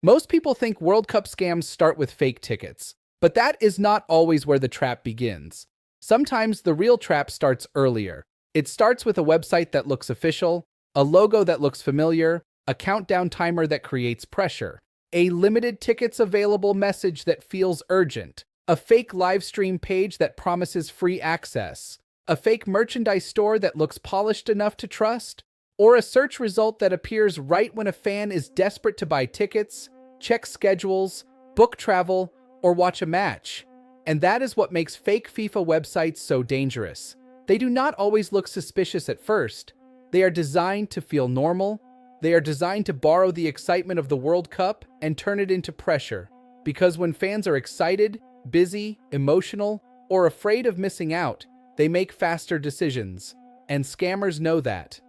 Most people think World Cup scams start with fake tickets, but that is not always where the trap begins. Sometimes the real trap starts earlier. It starts with a website that looks official, a logo that looks familiar, a countdown timer that creates pressure, a limited tickets available message that feels urgent, a fake live stream page that promises free access, a fake merchandise store that looks polished enough to trust, or a search result that appears right when a fan is desperate to buy tickets, check schedules, book travel, or watch a match. And that is what makes fake FIFA websites so dangerous. They do not always look suspicious at first. They are designed to feel normal. They are designed to borrow the excitement of the World Cup and turn it into pressure. Because when fans are excited, busy, emotional, or afraid of missing out, they make faster decisions. And scammers know that.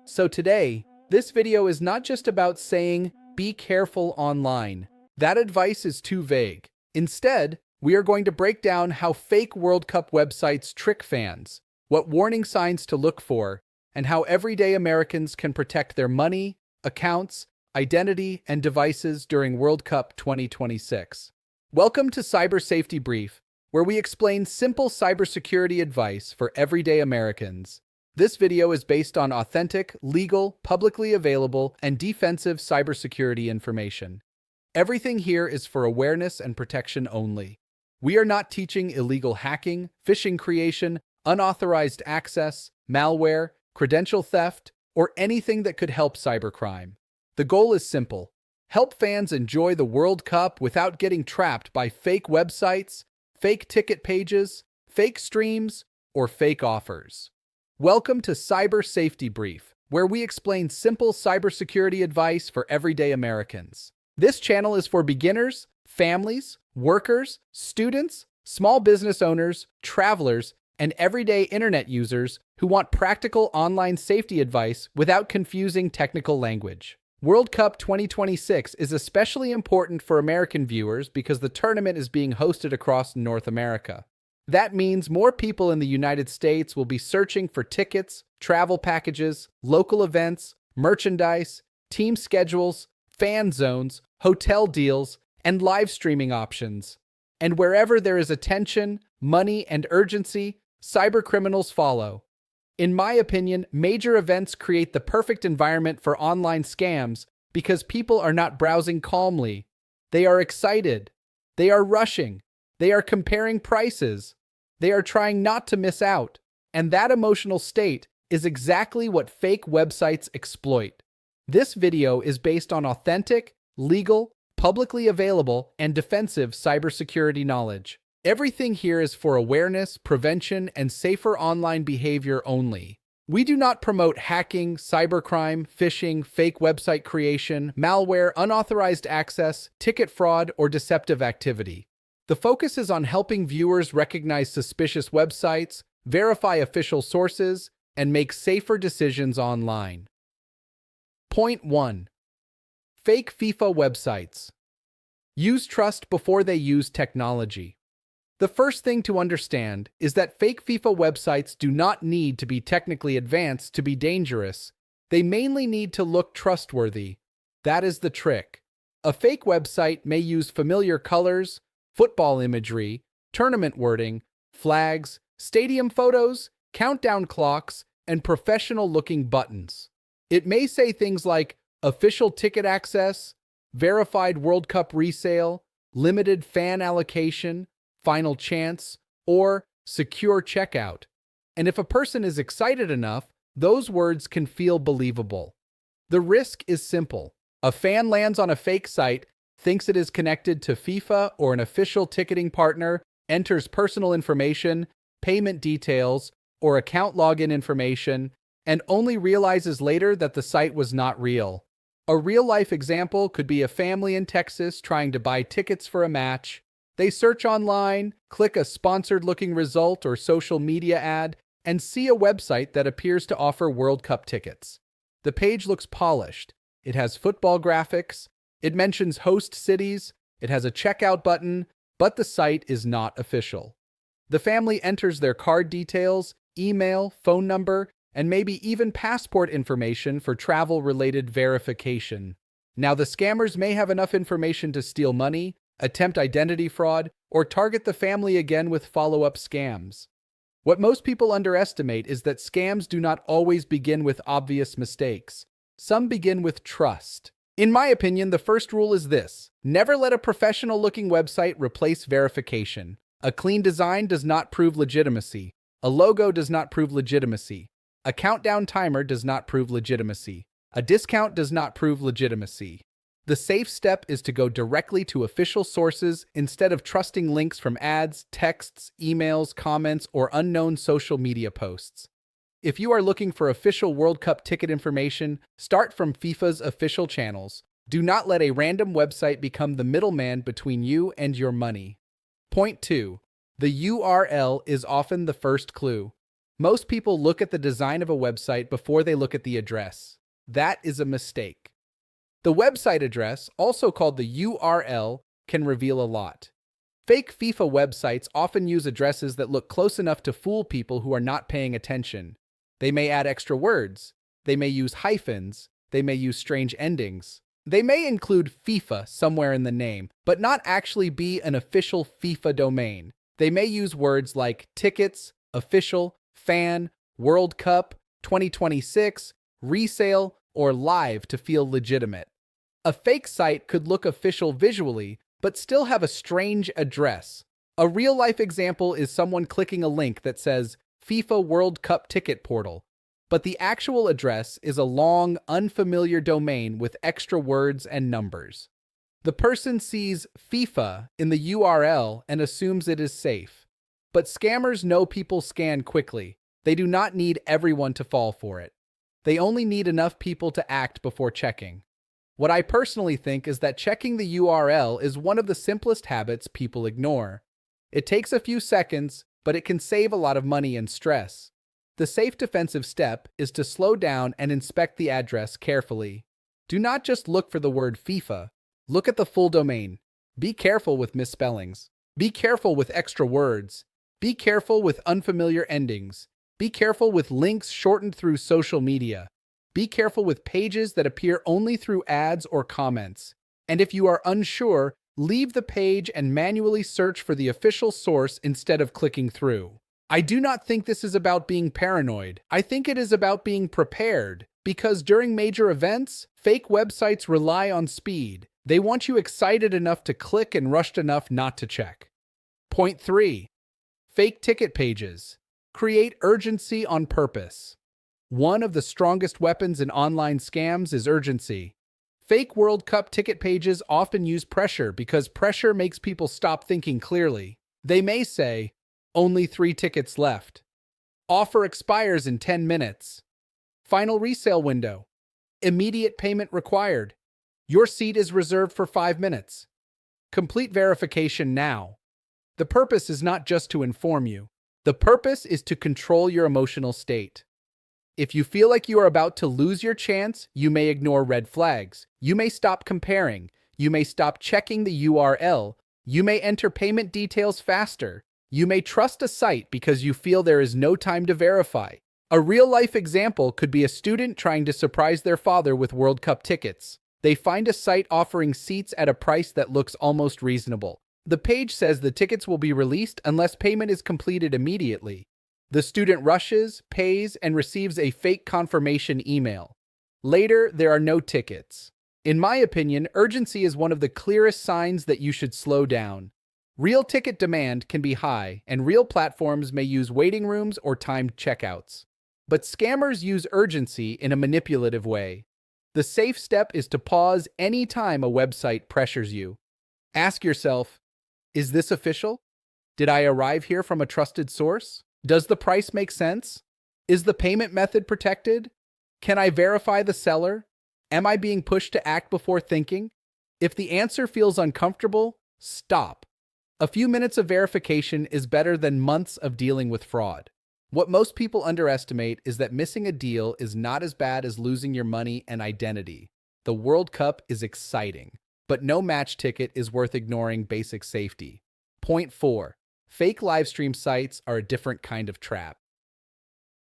So today, this video is not just about saying, be careful online. That advice is too vague. Instead, we are going to break down how fake World Cup websites trick fans, what warning signs to look for, and how everyday Americans can protect their money, accounts, identity, and devices during World Cup 2026. Welcome to Cyber Safety Brief, where we explain simple cybersecurity advice for everyday Americans. This video is based on authentic, legal, publicly available, and defensive cybersecurity information. Everything here is for awareness and protection only. We are not teaching illegal hacking, phishing creation, unauthorized access, malware, credential theft, or anything that could help cybercrime. The goal is simple: help fans enjoy the World Cup without getting trapped by fake websites, fake ticket pages, fake streams, or fake offers. Welcome to Cyber Safety Brief, where we explain simple cybersecurity advice for everyday Americans. This channel is for beginners, families, workers, students, small business owners, travelers, and everyday internet users who want practical online safety advice without confusing technical language. World Cup 2026 is especially important for American viewers because the tournament is being hosted across North America. That means more people in the United States will be searching for tickets, travel packages, local events, merchandise, team schedules, fan zones, hotel deals, and live streaming options. And wherever there is attention, money, and urgency, cybercriminals follow. In my opinion, major events create the perfect environment for online scams because people are not browsing calmly. They are excited. They are rushing. They are comparing prices. They are trying not to miss out. And that emotional state is exactly what fake websites exploit. This video is based on authentic, legal, publicly available, and defensive cybersecurity knowledge. Everything here is for awareness, prevention, and safer online behavior only. We do not promote hacking, cybercrime, phishing, fake website creation, malware, unauthorized access, ticket fraud, or deceptive activity. The focus is on helping viewers recognize suspicious websites, verify official sources, and make safer decisions online. Point 1. Fake FIFA websites. Use trust before they use technology. The first thing to understand is that fake FIFA websites do not need to be technically advanced to be dangerous. They mainly need to look trustworthy. That is the trick. A fake website may use familiar colors, football imagery, tournament wording, flags, stadium photos, countdown clocks, and professional-looking buttons. It may say things like official ticket access, verified World Cup resale, limited fan allocation, final chance, or secure checkout. And if a person is excited enough, those words can feel believable. The risk is simple. A fan lands on a fake site, thinks it is connected to FIFA or an official ticketing partner, enters personal information, payment details, or account login information, and only realizes later that the site was not real. A real-life example could be a family in Texas trying to buy tickets for a match. They search online, click a sponsored-looking result or social media ad, and see a website that appears to offer World Cup tickets. The page looks polished. It has football graphics. It mentions host cities. It has a checkout button, but the site is not official. The family enters their card details, email, phone number, and maybe even passport information for travel-related verification. Now, the scammers may have enough information to steal money, attempt identity fraud, or target the family again with follow-up scams. What most people underestimate is that scams do not always begin with obvious mistakes. Some begin with trust. In my opinion, the first rule is this: never let a professional-looking website replace verification. A clean design does not prove legitimacy. A logo does not prove legitimacy. A countdown timer does not prove legitimacy. A discount does not prove legitimacy. The safe step is to go directly to official sources instead of trusting links from ads, texts, emails, comments, or unknown social media posts. If you are looking for official World Cup ticket information, start from FIFA's official channels. Do not let a random website become the middleman between you and your money. Point 2. The URL is often the first clue. Most people look at the design of a website before they look at the address. That is a mistake. The website address, also called the URL, can reveal a lot. Fake FIFA websites often use addresses that look close enough to fool people who are not paying attention. They may add extra words. They may use hyphens. They may use strange endings. They may include FIFA somewhere in the name, but not actually be an official FIFA domain. They may use words like tickets, official, fan, World Cup, 2026, resale, or live to feel legitimate. A fake site could look official visually, but still have a strange address. A real-life example is someone clicking a link that says FIFA World Cup ticket portal, but the actual address is a long, unfamiliar domain with extra words and numbers. The person sees FIFA in the URL and assumes it is safe. But scammers know people scan quickly. They do not need everyone to fall for it. They only need enough people to act before checking. What I personally think is that checking the URL is one of the simplest habits people ignore. It takes a few seconds, but it can save a lot of money and stress. The safe defensive step is to slow down and inspect the address carefully. Do not just look for the word FIFA. Look at the full domain. Be careful with misspellings. Be careful with extra words. Be careful with unfamiliar endings. Be careful with links shortened through social media. Be careful with pages that appear only through ads or comments. And if you are unsure, leave the page and manually search for the official source instead of clicking through. I do not think this is about being paranoid. I think it is about being prepared, because during major events, fake websites rely on speed. They want you excited enough to click and rushed enough not to check. Point 3. Fake ticket pages. Create urgency on purpose. One of the strongest weapons in online scams is urgency. Fake World Cup ticket pages often use pressure because pressure makes people stop thinking clearly. They may say, "Only 3 tickets left. Offer expires in 10 minutes. Final resale window. Immediate payment required. Your seat is reserved for 5 minutes. Complete verification now." The purpose is not just to inform you. The purpose is to control your emotional state. If you feel like you are about to lose your chance, you may ignore red flags. You may stop comparing. You may stop checking the URL. You may enter payment details faster. You may trust a site because you feel there is no time to verify. A real-life example could be a student trying to surprise their father with World Cup tickets. They find a site offering seats at a price that looks almost reasonable. The page says the tickets will be released unless payment is completed immediately. The student rushes, pays, and receives a fake confirmation email. Later, there are no tickets. In my opinion, urgency is one of the clearest signs that you should slow down. Real ticket demand can be high, and real platforms may use waiting rooms or timed checkouts. But scammers use urgency in a manipulative way. The safe step is to pause any time a website pressures you. Ask yourself, is this official? Did I arrive here from a trusted source? Does the price make sense? Is the payment method protected? Can I verify the seller? Am I being pushed to act before thinking? If the answer feels uncomfortable, stop. A few minutes of verification is better than months of dealing with fraud. What most people underestimate is that missing a deal is not as bad as losing your money and identity. The World Cup is exciting, but no match ticket is worth ignoring basic safety. Point 4. Fake livestream sites are a different kind of trap.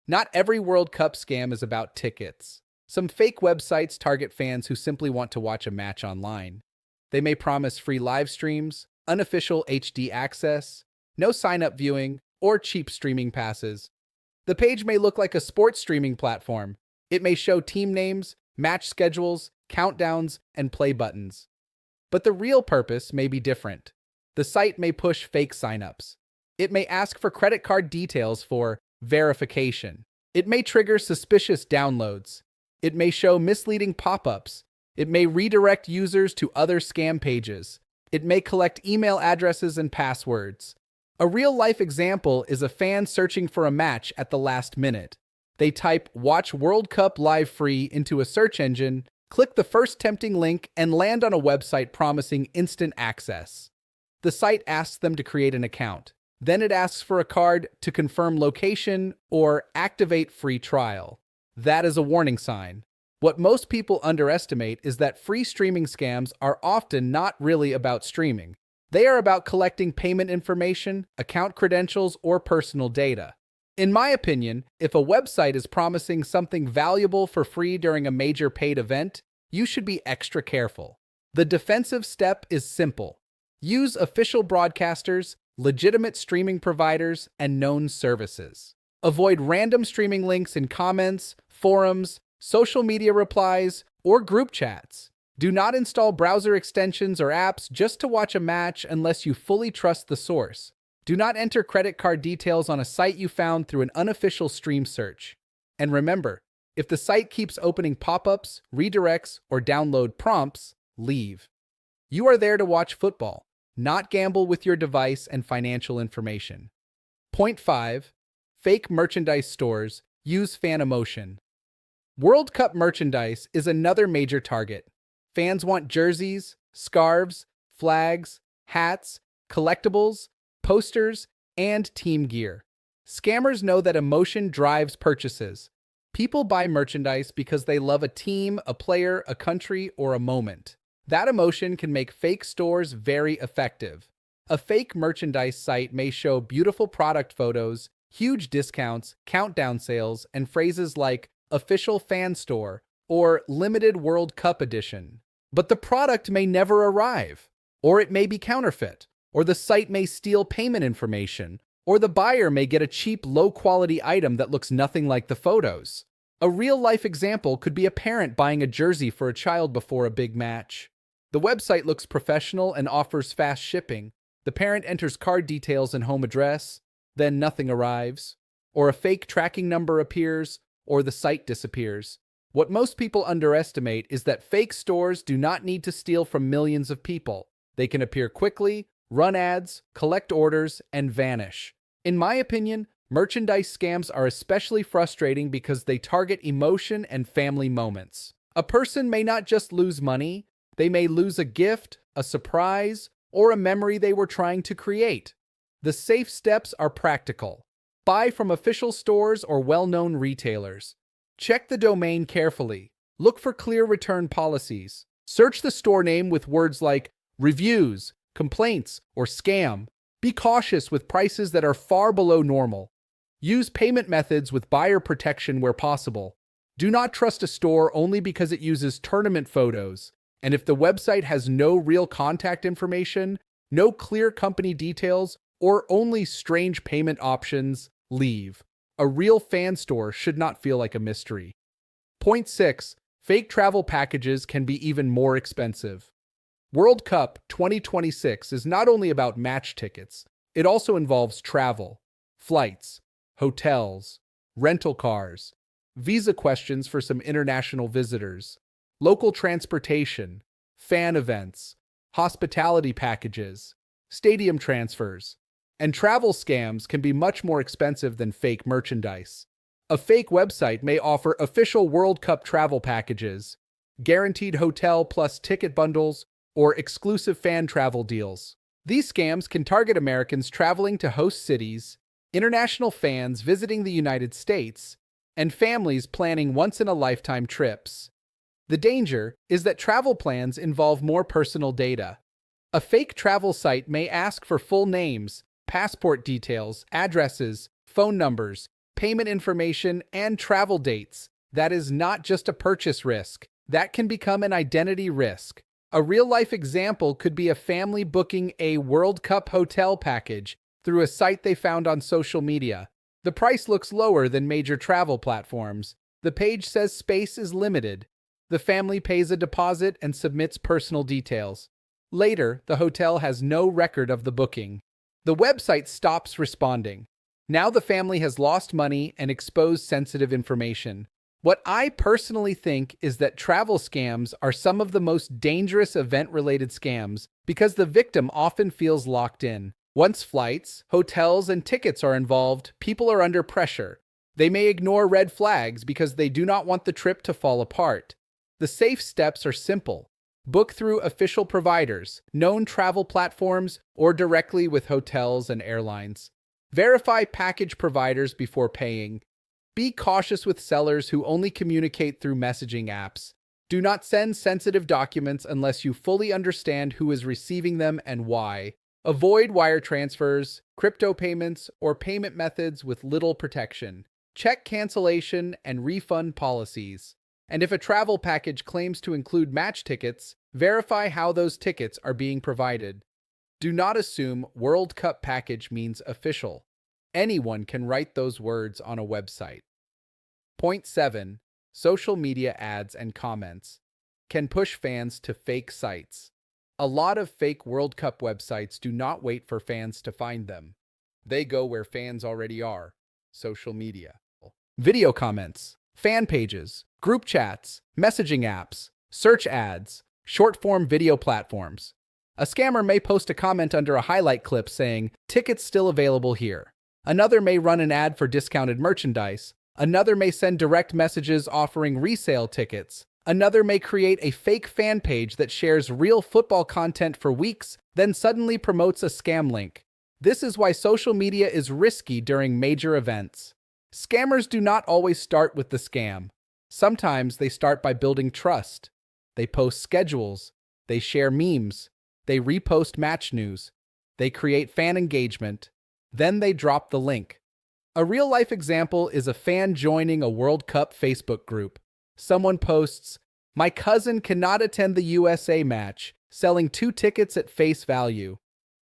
Not every World Cup scam is about tickets. Some fake websites target fans who simply want to watch a match online. They may promise free live streams, unofficial HD access, no sign-up viewing, or cheap streaming passes. The page may look like a sports streaming platform. It may show team names, match schedules, countdowns, and play buttons. But the real purpose may be different. The site may push fake signups. It may ask for credit card details for verification. It may trigger suspicious downloads. It may show misleading pop-ups. It may redirect users to other scam pages. It may collect email addresses and passwords. A real-life example is a fan searching for a match at the last minute. They type "Watch World Cup Live Free" into a search engine, click the first tempting link, and land on a website promising instant access. The site asks them to create an account. Then it asks for a card to confirm location or activate free trial. That is a warning sign. What most people underestimate is that free streaming scams are often not really about streaming. They are about collecting payment information, account credentials, or personal data. In my opinion, if a website is promising something valuable for free during a major paid event, you should be extra careful. The defensive step is simple. Use official broadcasters, legitimate streaming providers, and known services. Avoid random streaming links in comments, forums, social media replies, or group chats. Do not install browser extensions or apps just to watch a match unless you fully trust the source. Do not enter credit card details on a site you found through an unofficial stream search. And remember, if the site keeps opening pop-ups, redirects, or download prompts, leave. You are there to watch football, not gamble with your device and financial information. Point 5. Fake merchandise stores use fan emotion. World Cup merchandise is another major target. Fans want jerseys, scarves, flags, hats, collectibles, posters, and team gear. Scammers know that emotion drives purchases. People buy merchandise because they love a team, a player, a country, or a moment. That emotion can make fake stores very effective. A fake merchandise site may show beautiful product photos, huge discounts, countdown sales, and phrases like official fan store or limited World Cup edition. But the product may never arrive, or it may be counterfeit, or the site may steal payment information, or the buyer may get a cheap, low-quality item that looks nothing like the photos. A real-life example could be a parent buying a jersey for a child before a big match. The website looks professional and offers fast shipping. The parent enters card details and home address, then nothing arrives, or a fake tracking number appears, or the site disappears. What most people underestimate is that fake stores do not need to steal from millions of people. They can appear quickly, run ads, collect orders, and vanish. In my opinion, merchandise scams are especially frustrating because they target emotion and family moments. A person may not just lose money, they may lose a gift, a surprise, or a memory they were trying to create. The safe steps are practical. Buy from official stores or well-known retailers. Check the domain carefully. Look for clear return policies. Search the store name with words like reviews, complaints, or scam. Be cautious with prices that are far below normal. Use payment methods with buyer protection where possible. Do not trust a store only because it uses tournament photos. And if the website has no real contact information, no clear company details, or only strange payment options, leave. A real fan store should not feel like a mystery. Point 6. Fake travel packages can be even more expensive. World Cup 2026 is not only about match tickets, it also involves travel, flights, hotels, rental cars, visa questions for some international visitors, local transportation, fan events, hospitality packages, stadium transfers, and travel scams can be much more expensive than fake merchandise. A fake website may offer official World Cup travel packages, guaranteed hotel plus ticket bundles, or exclusive fan travel deals. These scams can target Americans traveling to host cities, international fans visiting the United States, and families planning once-in-a-lifetime trips. The danger is that travel plans involve more personal data. A fake travel site may ask for full names, passport details, addresses, phone numbers, payment information, and travel dates, That is not just a purchase risk. That can become an identity risk. A real-life example could be a family booking a World Cup hotel package through a site they found on social media. The price looks lower than major travel platforms. The page says space is limited. The family pays a deposit and submits personal details. Later, the hotel has no record of the booking. The website stops responding. Now the family has lost money and exposed sensitive information. What I personally think is that travel scams are some of the most dangerous event-related scams because the victim often feels locked in. Once flights, hotels, and tickets are involved, people are under pressure. They may ignore red flags because they do not want the trip to fall apart. The safe steps are simple. Book through official providers, known travel platforms, or directly with hotels and airlines. Verify package providers before paying. Be cautious with sellers who only communicate through messaging apps. Do not send sensitive documents unless you fully understand who is receiving them and why. Avoid wire transfers, crypto payments, or payment methods with little protection. Check cancellation and refund policies. And if a travel package claims to include match tickets, verify how those tickets are being provided. Do not assume World Cup package means official. Anyone can write those words on a website. Point 7. Social media ads and comments can push fans to fake sites. A lot of fake World Cup websites do not wait for fans to find them. They go where fans already are. Social media. Video comments, fan pages, group chats, messaging apps, search ads, short-form video platforms. A scammer may post a comment under a highlight clip saying, "Tickets still available here." Another may run an ad for discounted merchandise. Another may send direct messages offering resale tickets. Another may create a fake fan page that shares real football content for weeks, then suddenly promotes a scam link. This is why social media is risky during major events. Scammers do not always start with the scam. Sometimes they start by building trust. They post schedules. They share memes. They repost match news. They create fan engagement. Then they drop the link. A real-life example is a fan joining a World Cup Facebook group. Someone posts, "My cousin cannot attend the USA match, selling 2 tickets at face value."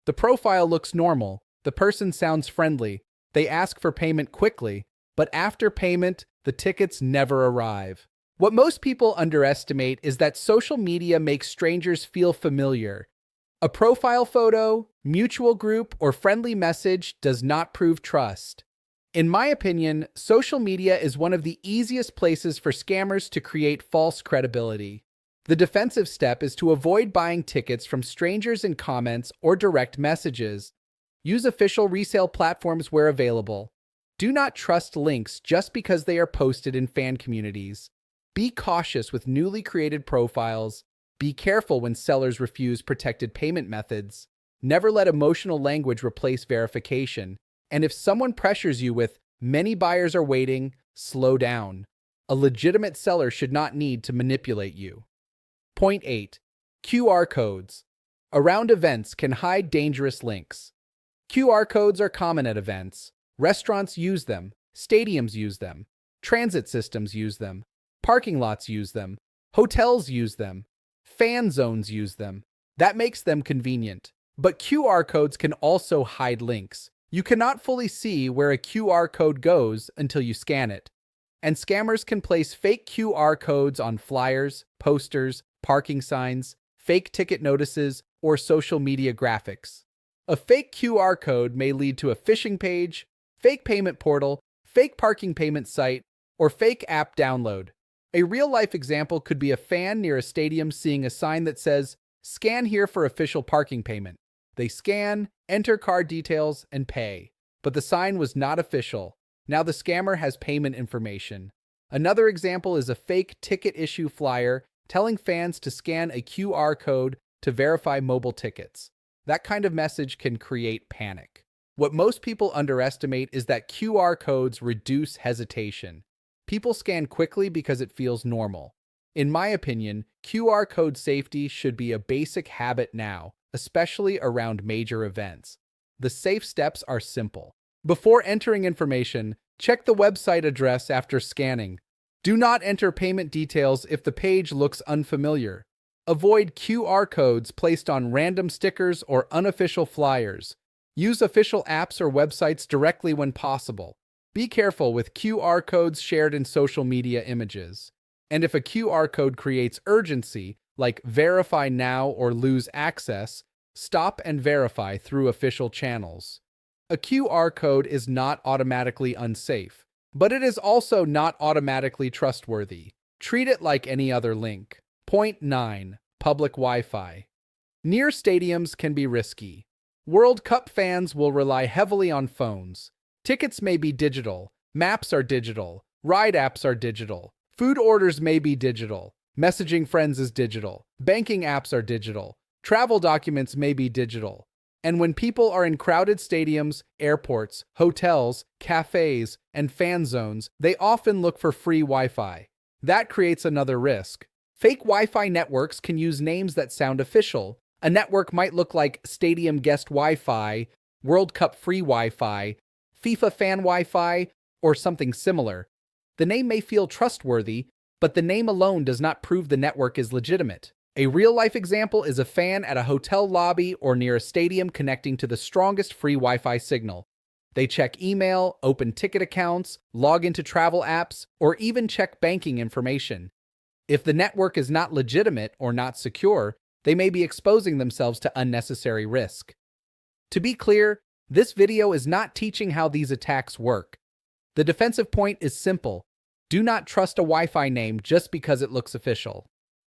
The profile looks normal. The person sounds friendly. They ask for payment quickly, but after payment, the tickets never arrive. What most people underestimate is that social media makes strangers feel familiar. A profile photo, mutual group, or friendly message does not prove trust. In my opinion, social media is one of the easiest places for scammers to create false credibility. The defensive step is to avoid buying tickets from strangers in comments or direct messages. Use official resale platforms where available. Do not trust links just because they are posted in fan communities. Be cautious with newly created profiles. Be careful when sellers refuse protected payment methods. Never let emotional language replace verification. And if someone pressures you with, "Many buyers are waiting," slow down. A legitimate seller should not need to manipulate you. Point 8. QR codes. Around events can hide dangerous links. QR codes are common at events. Restaurants use them. Stadiums use them. Transit systems use them. Parking lots use them. Hotels use them. Fan zones use them. That makes them convenient. But QR codes can also hide links. You cannot fully see where a QR code goes until you scan it. And scammers can place fake QR codes on flyers, posters, parking signs, fake ticket notices, or social media graphics. A fake QR code may lead to a phishing page, fake payment portal, fake parking payment site, or fake app download. A real-life example could be a fan near a stadium seeing a sign that says, "Scan here for official parking payment." They scan, enter card details, and pay. But the sign was not official. Now the scammer has payment information. Another example is a fake ticket issue flyer telling fans to scan a QR code to verify mobile tickets. That kind of message can create panic. What most people underestimate is that QR codes reduce hesitation. People scan quickly because it feels normal. In my opinion, QR code safety should be a basic habit now, especially around major events. The safe steps are simple. Before entering information, check the website address after scanning. Do not enter payment details if the page looks unfamiliar. Avoid QR codes placed on random stickers or unofficial flyers. Use official apps or websites directly when possible. Be careful with QR codes shared in social media images. And if a QR code creates urgency, like verify now or lose access, stop and verify through official channels. A QR code is not automatically unsafe, but it is also not automatically trustworthy. Treat it like any other link. Point 9. Public Wi-Fi. Near stadiums can be risky. World Cup fans will rely heavily on phones. Tickets may be digital, maps are digital, ride apps are digital, food orders may be digital, messaging friends is digital, banking apps are digital, travel documents may be digital. And when people are in crowded stadiums, airports, hotels, cafes, and fan zones, they often look for free Wi-Fi. That creates another risk. Fake Wi-Fi networks can use names that sound official. A network might look like Stadium Guest Wi-Fi, World Cup Free Wi-Fi, FIFA Fan Wi-Fi, or something similar. The name may feel trustworthy, but the name alone does not prove the network is legitimate. A real-life example is a fan at a hotel lobby or near a stadium connecting to the strongest free Wi-Fi signal. They check email, open ticket accounts, log into travel apps, or even check banking information. If the network is not legitimate or not secure, they may be exposing themselves to unnecessary risk. To be clear, this video is not teaching how these attacks work. The defensive point is simple. Do not trust a Wi-Fi name just because it looks official.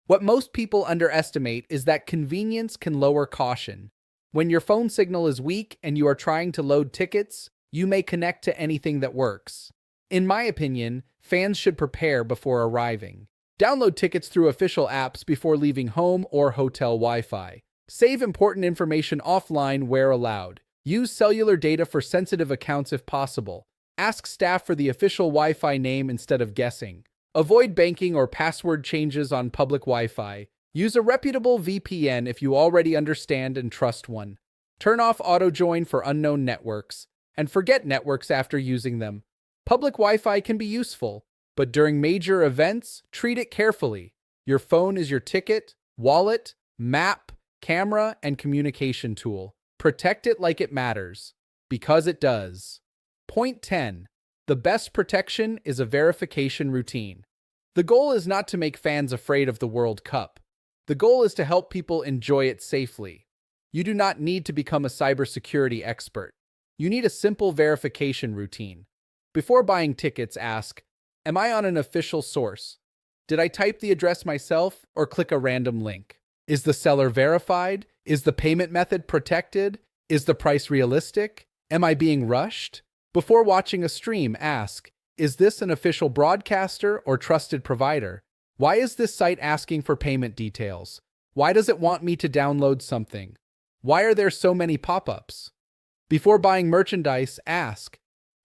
What most people underestimate is that convenience can lower caution. When your phone signal is weak and you are trying to load tickets, you may connect to anything that works. In my opinion, fans should prepare before arriving. Download tickets through official apps before leaving home or hotel Wi-Fi. Save important information offline where allowed. Use cellular data for sensitive accounts if possible. Ask staff for the official Wi-Fi name instead of guessing. Avoid banking or password changes on public Wi-Fi. Use a reputable VPN if you already understand and trust one. Turn off auto-join for unknown networks, and forget networks after using them. Public Wi-Fi can be useful, but during major events, treat it carefully. Your phone is your ticket, wallet, map, camera, and communication tool. Protect it like it matters, because it does. Point 10. The best protection is a verification routine. The goal is not to make fans afraid of the World Cup. The goal is to help people enjoy it safely. You do not need to become a cybersecurity expert. You need a simple verification routine. Before buying tickets, ask, am I on an official source? Did I type the address myself or click a random link? Is the seller verified? Is the payment method protected? Is the price realistic? Am I being rushed? Before watching a stream, ask, is this an official broadcaster or trusted provider? Why is this site asking for payment details? Why does it want me to download something? Why are there so many pop-ups? Before buying merchandise, ask,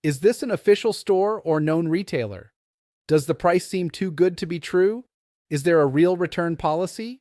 is this an official store or known retailer? Does the price seem too good to be true? Is there a real return policy?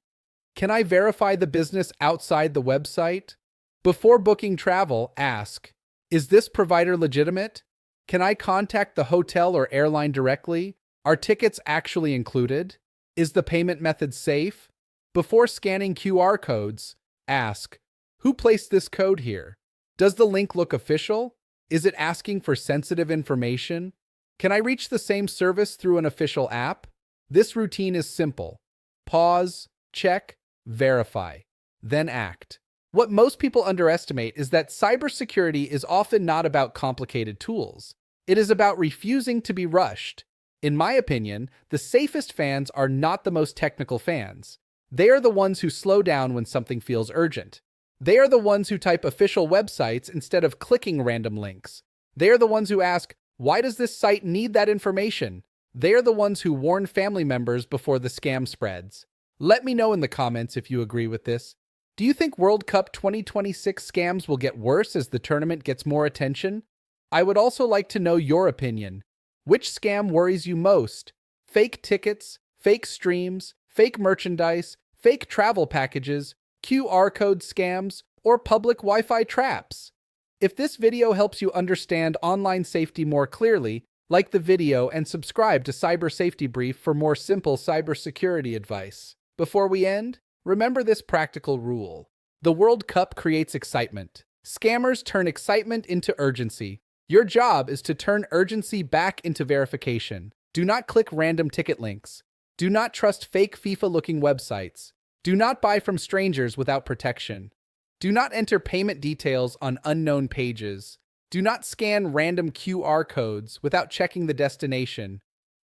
Can I verify the business outside the website? Before booking travel, ask, is this provider legitimate? Can I contact the hotel or airline directly? Are tickets actually included? Is the payment method safe? Before scanning QR codes, ask, who placed this code here? Does the link look official? Is it asking for sensitive information? Can I reach the same service through an official app? This routine is simple. Pause, check, verify, then act. What most people underestimate is that cybersecurity is often not about complicated tools. It is about refusing to be rushed. In my opinion, the safest fans are not the most technical fans. They are the ones who slow down when something feels urgent. They are the ones who type official websites instead of clicking random links. They are the ones who ask, why does this site need that information? They are the ones who warn family members before the scam spreads. Let me know in the comments if you agree with this. Do you think World Cup 2026 scams will get worse as the tournament gets more attention? I would also like to know your opinion. Which scam worries you most? Fake tickets, fake streams, fake merchandise, fake travel packages, QR code scams, or public Wi-Fi traps? If this video helps you understand online safety more clearly, Like the video and subscribe to Cyber Safety Brief for more simple cybersecurity advice. Before we end, remember this practical rule. The World Cup creates excitement. Scammers turn excitement into urgency. Your job is to turn urgency back into verification. Do not click random ticket links. Do not trust fake FIFA-looking websites. Do not buy from strangers without protection. Do not enter payment details on unknown pages. Do not scan random QR codes without checking the destination.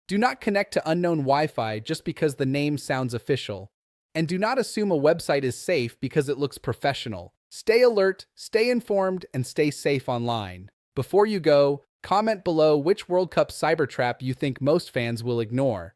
Do not connect to unknown Wi-Fi just because the name sounds official. And do not assume a website is safe because it looks professional. Stay alert, stay informed, and stay safe online. Before you go, comment below which World Cup cyber trap you think most fans will ignore.